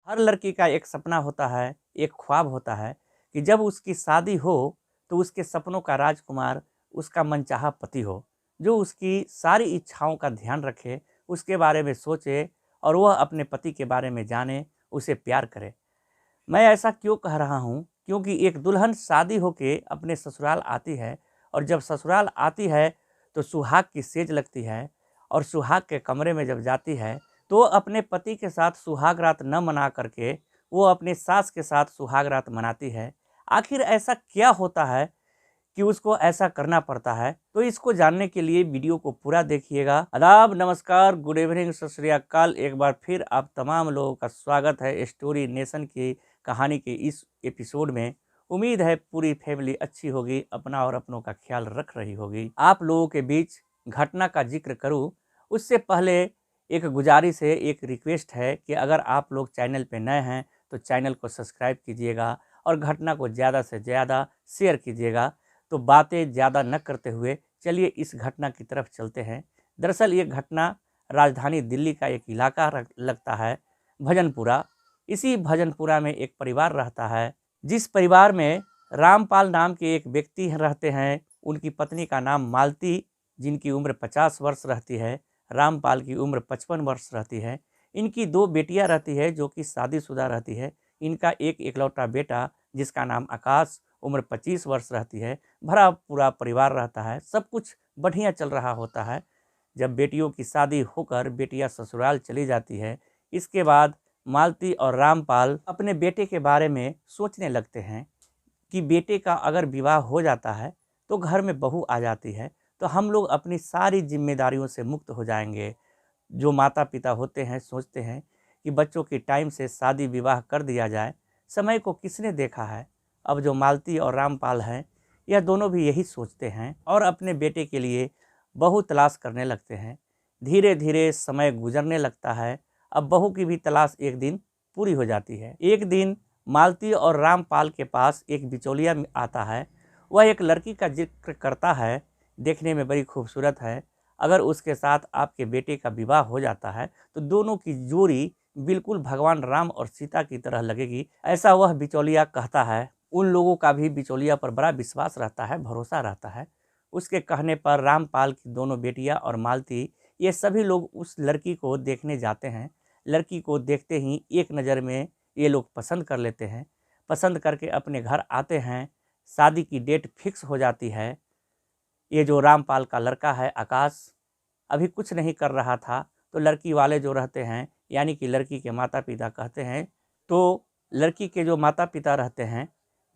हर लड़की का एक सपना होता है, एक ख्वाब होता है कि जब उसकी शादी हो तो उसके सपनों का राजकुमार उसका मनचाहा पति हो, जो उसकी सारी इच्छाओं का ध्यान रखे, उसके बारे में सोचे और वह अपने पति के बारे में जाने, उसे प्यार करे। मैं ऐसा क्यों कह रहा हूँ? क्योंकि एक दुल्हन शादी होके अपने ससुराल आती है और जब ससुराल आती है तो सुहाग की सेज लगती है और सुहाग के कमरे में जब जाती है तो वो अपने पति के साथ सुहाग रात न मना करके वो अपने सास के साथ सुहाग रात मनाती है। आखिर ऐसा क्या होता है कि उसको ऐसा करना पड़ता है? तो इसको जानने के लिए वीडियो को पूरा देखिएगा। आदाब, नमस्कार, गुड इवनिंग, सत श्री अकाल। एक बार फिर आप तमाम लोगों का स्वागत है स्टोरी नेशन की कहानी के इस एपिसोड में। उम्मीद है पूरी फैमिली अच्छी होगी, अपना और अपनों का ख्याल रख रही होगी। आप लोगों के बीच घटना का जिक्र करूं उससे पहले एक गुजारिश है, एक रिक्वेस्ट है कि अगर आप लोग चैनल पे नए हैं तो चैनल को सब्सक्राइब कीजिएगा और घटना को ज़्यादा से ज़्यादा शेयर कीजिएगा। तो बातें ज़्यादा न करते हुए चलिए इस घटना की तरफ चलते हैं। दरअसल ये घटना राजधानी दिल्ली का एक इलाका लगता है, भजनपुरा। इसी भजनपुरा में एक परिवार रहता है, जिस परिवार में रामपाल नाम के एक व्यक्ति रहते हैं। उनकी पत्नी का नाम मालती, जिनकी उम्र 50 वर्ष रहती है। रामपाल की उम्र 55 वर्ष रहती है। इनकी 2 बेटियां रहती है जो कि शादीशुदा रहती है। इनका एक इकलौता बेटा जिसका नाम आकाश, उम्र 25 वर्ष रहती है। भरा पूरा परिवार रहता है, सब कुछ बढ़िया चल रहा होता है। जब बेटियों की शादी होकर बेटियां ससुराल चली जाती है, इसके बाद मालती और रामपाल अपने बेटे के बारे में सोचने लगते हैं कि बेटे का अगर विवाह हो जाता है तो घर में बहू आ जाती है तो हम लोग अपनी सारी जिम्मेदारियों से मुक्त हो जाएंगे। जो माता पिता होते हैं सोचते हैं कि बच्चों की टाइम से शादी विवाह कर दिया जाए। समय को किसने देखा है? अब जो मालती और रामपाल हैं, यह दोनों भी यही सोचते हैं और अपने बेटे के लिए बहू तलाश करने लगते हैं। धीरे धीरे समय गुजरने लगता है। अब बहू की भी तलाश एक दिन पूरी हो जाती है। एक दिन मालती और रामपाल के पास एक बिचौलिया आता है। वह एक लड़की का जिक्र करता है, देखने में बड़ी खूबसूरत है। अगर उसके साथ आपके बेटे का विवाह हो जाता है तो दोनों की जोड़ी बिल्कुल भगवान राम और सीता की तरह लगेगी, ऐसा वह बिचौलिया कहता है। उन लोगों का भी बिचौलिया पर बड़ा विश्वास रहता है, भरोसा रहता है। उसके कहने पर रामपाल की दोनों बेटियां और मालती, ये सभी लोग उस लड़की को देखने जाते हैं। लड़की को देखते ही एक नज़र में ये लोग पसंद कर लेते हैं। पसंद करके अपने घर आते हैं। शादी की डेट फिक्स हो जाती है। ये जो रामपाल का लड़का है आकाश, अभी कुछ नहीं कर रहा था तो लड़की वाले जो रहते हैं, यानी कि लड़की के माता पिता कहते हैं, तो लड़की के जो माता पिता रहते हैं,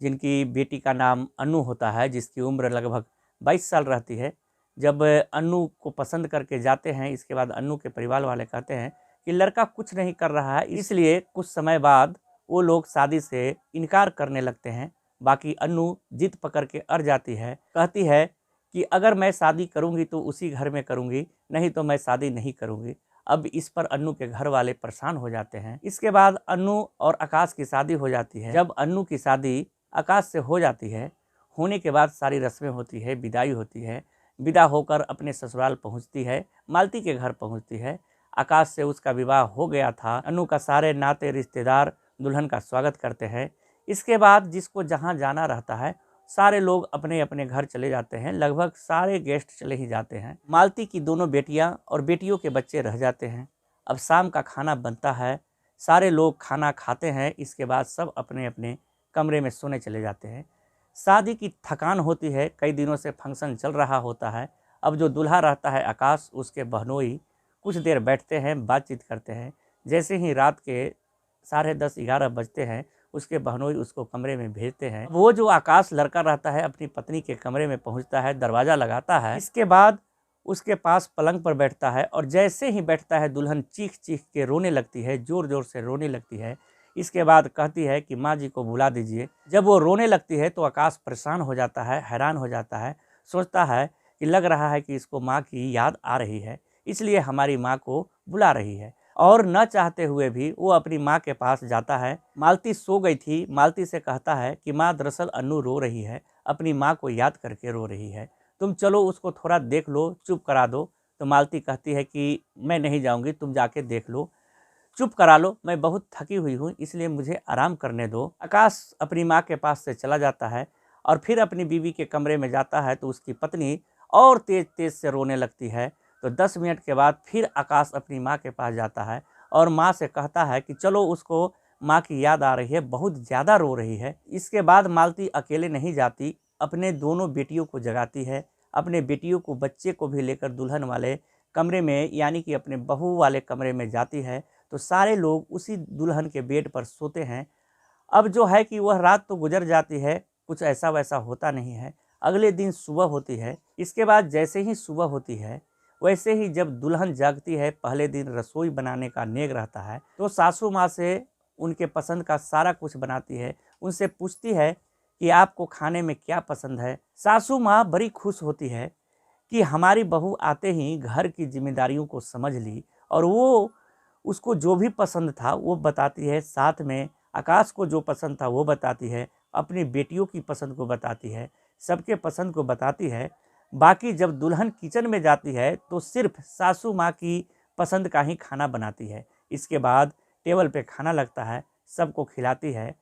जिनकी बेटी का नाम अनु होता है, जिसकी उम्र लगभग 22 साल रहती है, जब अनु को पसंद करके जाते हैं, इसके बाद अनु के परिवार वाले कहते हैं कि लड़का कुछ नहीं कर रहा है, इसलिए कुछ समय बाद वो लोग शादी से इनकार करने लगते हैं। बाकी अनु जिद पकड़ के अड़ जाती है, कहती है कि अगर मैं शादी करूंगी तो उसी घर में करूंगी, नहीं तो मैं शादी नहीं करूंगी। अब इस पर अन्नू के घर वाले परेशान हो जाते हैं। इसके बाद अन्नू और आकाश की शादी हो जाती है। जब अन्नू की शादी आकाश से हो जाती है, होने के बाद सारी रस्में होती है, विदाई होती है। विदा होकर अपने ससुराल पहुंचती है, मालती के घर पहुंचती है। आकाश से उसका विवाह हो गया था। अन्नू का सारे नाते रिश्तेदार दुल्हन का स्वागत करते हैं। इसके बाद जिसको जहाँ जाना रहता है, सारे लोग अपने अपने घर चले जाते हैं। लगभग सारे गेस्ट चले ही जाते हैं। मालती की दोनों बेटियां और बेटियों के बच्चे रह जाते हैं। अब शाम का खाना बनता है, सारे लोग खाना खाते हैं। इसके बाद सब अपने अपने कमरे में सोने चले जाते हैं। शादी की थकान होती है, कई दिनों से फंक्शन चल रहा होता है। अब जो दूल्हा रहता है आकाश, उसके बहनोई कुछ देर बैठते हैं, बातचीत करते हैं। जैसे ही रात के 10:30-11 बजते हैं, उसके बहनोई उसको कमरे में भेजते हैं। वो जो आकाश लड़का रहता है अपनी पत्नी के कमरे में पहुंचता है, दरवाज़ा लगाता है। इसके बाद उसके पास पलंग पर बैठता है और जैसे ही बैठता है दुल्हन चीख चीख के रोने लगती है, ज़ोर ज़ोर से रोने लगती है। इसके बाद कहती है कि माँ जी को बुला दीजिए। जब वो रोने लगती है तो आकाश परेशान हो जाता है, हैरान हो जाता है। सोचता है कि लग रहा है कि इसको माँ की याद आ रही है, इसलिए हमारी माँ को बुला रही है। और न चाहते हुए भी वो अपनी माँ के पास जाता है। मालती सो गई थी। मालती से कहता है कि माँ, दरअसल अन्नू रो रही है, अपनी माँ को याद करके रो रही है, तुम चलो उसको थोड़ा देख लो, चुप करा दो। तो मालती कहती है कि मैं नहीं जाऊँगी, तुम जाके देख लो। चुप करा लो, मैं बहुत थकी हुई हूँ, इसलिए मुझे आराम करने दो। आकाश अपनी माँ के पास से चला जाता है और फिर अपनी बीवी के कमरे में जाता है तो उसकी पत्नी और तेज तेज से रोने लगती है। तो 10 मिनट के बाद फिर आकाश अपनी माँ के पास जाता है और माँ से कहता है कि चलो, उसको माँ की याद आ रही है, बहुत ज़्यादा रो रही है। इसके बाद मालती अकेले नहीं जाती, अपने दोनों बेटियों को जगाती है। अपने बेटियों को, बच्चे को भी लेकर दुल्हन वाले कमरे में, यानी कि अपने बहू वाले कमरे में जाती है। तो सारे लोग उसी दुल्हन के बेड पर सोते हैं। अब जो है कि वह रात तो गुजर जाती है, कुछ ऐसा वैसा होता नहीं है। अगले दिन सुबह होती है। इसके बाद जैसे ही सुबह होती है, वैसे ही जब दुल्हन जागती है, पहले दिन रसोई बनाने का नेग रहता है, तो सासू माँ से उनके पसंद का सारा कुछ बनाती है। उनसे पूछती है कि आपको खाने में क्या पसंद है। सासू माँ बड़ी खुश होती है कि हमारी बहू आते ही घर की जिम्मेदारियों को समझ ली और वो उसको जो भी पसंद था वो बताती है। साथ में आकाश को जो पसंद था वो बताती है, अपनी बेटियों की पसंद को बताती है, सबके पसंद को बताती है। बाकी जब दुल्हन किचन में जाती है तो सिर्फ सासू माँ की पसंद का ही खाना बनाती है। इसके बाद टेबल पे खाना लगता है, सबको खिलाती है।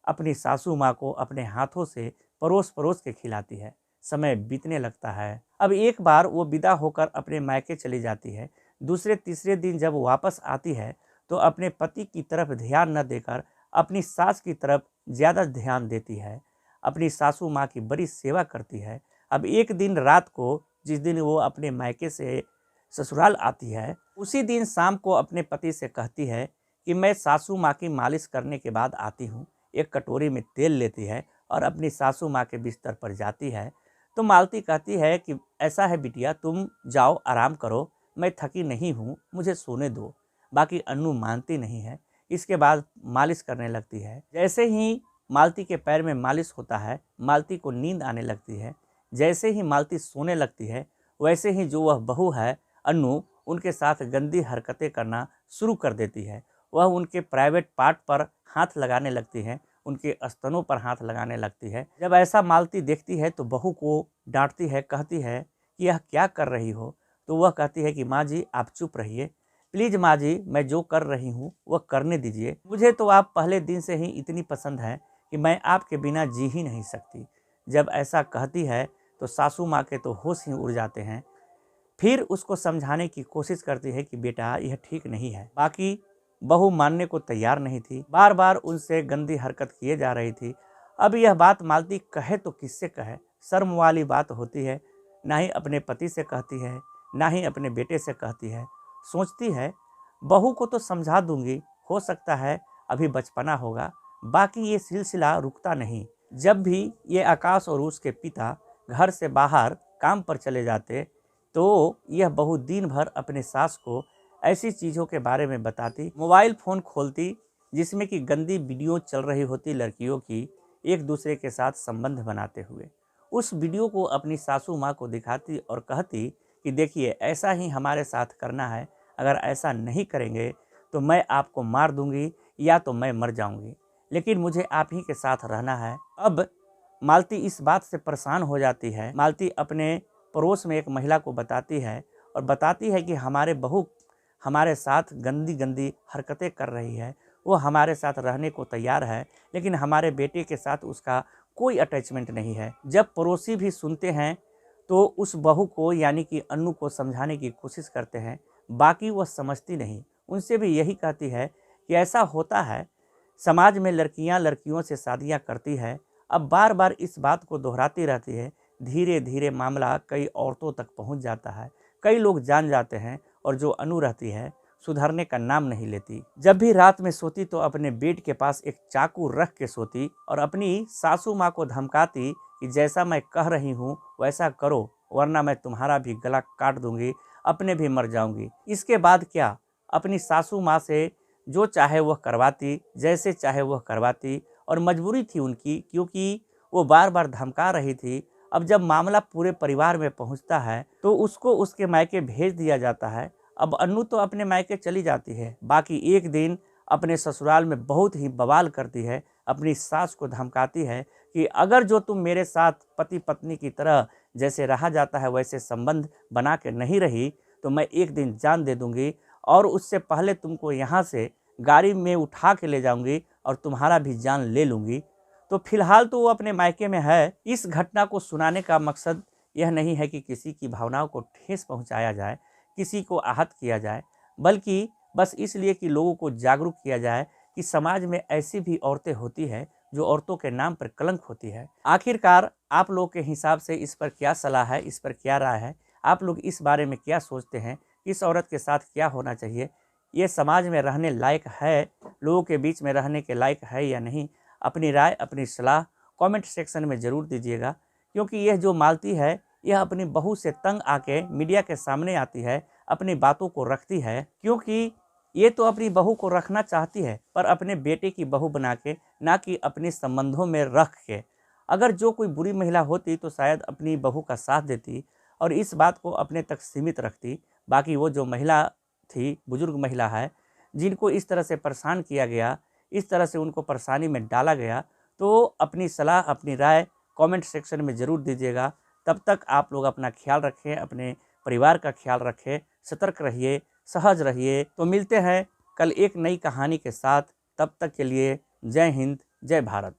अपनी सासू माँ को अपने हाथों से परोस परोस के खिलाती है। समय बीतने लगता है। अब एक बार वो विदा होकर अपने मायके चली जाती है। दूसरे तीसरे दिन जब वापस आती है तो अपने पति की तरफ ध्यान न देकर अपनी सास की तरफ ज़्यादा ध्यान देती है। अपनी सासू माँ की बड़ी सेवा करती है। अब एक दिन रात को, जिस दिन वो अपने मायके से ससुराल आती है, उसी दिन शाम को अपने पति से कहती है कि मैं सासू माँ की मालिश करने के बाद आती हूँ। एक कटोरी में तेल लेती है और अपनी सासू माँ के बिस्तर पर जाती है। तो मालती कहती है कि ऐसा है बिटिया, तुम जाओ आराम करो, मैं थकी नहीं हूँ, मुझे सोने दो। बाकी अन्नू मानती नहीं है। इसके बाद मालिश करने लगती है। जैसे ही मालती के पैर में मालिश होता है, मालती को नींद आने लगती है। जैसे ही मालती सोने लगती है, वैसे ही जो वह बहू है अन्नू, उनके साथ गंदी हरकतें करना शुरू कर देती है। वह उनके प्राइवेट पार्ट पर हाथ लगाने लगती है, उनके स्तनों पर हाथ लगाने लगती है। जब ऐसा मालती देखती है तो बहू को डांटती है, कहती है कि यह क्या कर रही हो। तो वह कहती है कि माँ जी आप चुप रहिए, प्लीज़ माँ जी, मैं जो कर रही हूँ वह करने दीजिए। मुझे तो आप पहले दिन से ही इतनी पसंद है कि मैं आपके बिना जी ही नहीं सकती। जब ऐसा कहती है तो सासू माँ के तो होश ही उड़ जाते हैं। फिर उसको समझाने की कोशिश करती है कि बेटा यह ठीक नहीं है। बाकी बहू मानने को तैयार नहीं थी, बार बार उनसे गंदी हरकत किए जा रही थी। अब यह बात मालती कहे तो किससे कहे, शर्म वाली बात होती है। ना ही अपने पति से कहती है, ना ही अपने बेटे से कहती है। सोचती है बहू को तो समझा दूंगी, हो सकता है अभी बचपना होगा, बाकी ये सिलसिला रुकता नहीं। जब भी ये आकाश और उसके पिता घर से बाहर काम पर चले जाते तो यह बहू दिन भर अपने सास को ऐसी चीज़ों के बारे में बताती, मोबाइल फ़ोन खोलती जिसमें कि गंदी वीडियो चल रही होती लड़कियों की एक दूसरे के साथ संबंध बनाते हुए। उस वीडियो को अपनी सासू माँ को दिखाती और कहती कि देखिए ऐसा ही हमारे साथ करना है, अगर ऐसा नहीं करेंगे तो मैं आपको मार दूंगी या तो मैं मर जाऊंगी, लेकिन मुझे आप ही के साथ रहना है। अब मालती इस बात से परेशान हो जाती है। मालती अपने पड़ोस में एक महिला को बताती है और बताती है कि हमारे बहू हमारे साथ गंदी गंदी हरकतें कर रही है, वो हमारे साथ रहने को तैयार है, लेकिन हमारे बेटे के साथ उसका कोई अटैचमेंट नहीं है। जब पड़ोसी भी सुनते हैं तो उस बहू को, यानी कि अन्नू को समझाने की कोशिश करते हैं, बाकी वह समझती नहीं। उनसे भी यही कहती है कि ऐसा होता है, समाज में लड़कियां लड़कियों से शादियां करती है। अब बार बार इस बात को दोहराती रहती है। धीरे धीरे मामला कई औरतों तक पहुंच जाता है, कई लोग जान जाते हैं और जो अनु रहती है सुधरने का नाम नहीं लेती। जब भी रात में सोती तो अपने बेड के पास एक चाकू रख के सोती और अपनी सासू माँ को धमकाती कि जैसा मैं कह रही हूँ वैसा करो, वरना मैं तुम्हारा भी गला काट दूंगी, अपने भी मर जाऊंगी। इसके बाद क्या, अपनी सासू माँ से जो चाहे वह करवाती, जैसे चाहे वह करवाती, और मजबूरी थी उनकी, क्योंकि वो बार बार धमका रही थी। अब जब मामला पूरे परिवार में पहुंचता है तो उसको उसके मायके भेज दिया जाता है। अब अन्नू तो अपने मायके चली जाती है, बाकी एक दिन अपने ससुराल में बहुत ही बवाल करती है। अपनी सास को धमकाती है कि अगर जो तुम मेरे साथ पति पत्नी की तरह जैसे रहा जाता है वैसे संबंध बना के नहीं रही तो मैं एक दिन जान दे दूंगी और उससे पहले तुमको यहाँ से गाड़ी में उठा के ले जाऊंगी और तुम्हारा भी जान ले लूँगी। तो फिलहाल तो वो अपने मायके में है। इस घटना को सुनाने का मकसद यह नहीं है कि किसी की भावनाओं को ठेस पहुंचाया जाए, किसी को आहत किया जाए, बल्कि बस इसलिए कि लोगों को जागरूक किया जाए कि समाज में ऐसी भी औरतें होती हैं जो औरतों के नाम पर कलंक होती है। आखिरकार आप लोग के हिसाब से इस पर क्या सलाह है, इस पर क्या राय है? आप लोग इस बारे में क्या सोचते हैं? इस औरत के साथ क्या होना चाहिए? ये समाज में रहने लायक है, लोगों के बीच में रहने के लायक है या नहीं? अपनी राय, अपनी सलाह कमेंट सेक्शन में ज़रूर दीजिएगा, क्योंकि यह जो मालती है यह अपनी बहू से तंग आके मीडिया के सामने आती है, अपनी बातों को रखती है, क्योंकि ये तो अपनी बहू को रखना चाहती है, पर अपने बेटे की बहू बना के, ना कि अपने संबंधों में रख के। अगर जो कोई बुरी महिला होती तो शायद अपनी बहू का साथ देती और इस बात को अपने तक सीमित रखती। बाकी वो जो महिला थी, बुजुर्ग महिला है, जिनको इस तरह से परेशान किया गया, इस तरह से उनको परेशानी में डाला गया, तो अपनी सलाह, अपनी राय कमेंट सेक्शन में ज़रूर दीजिएगा। तब तक आप लोग अपना ख्याल रखें, अपने परिवार का ख्याल रखें, सतर्क रहिए, सहज रहिए। तो मिलते हैं कल एक नई कहानी के साथ। तब तक के लिए जय हिंद, जय भारत।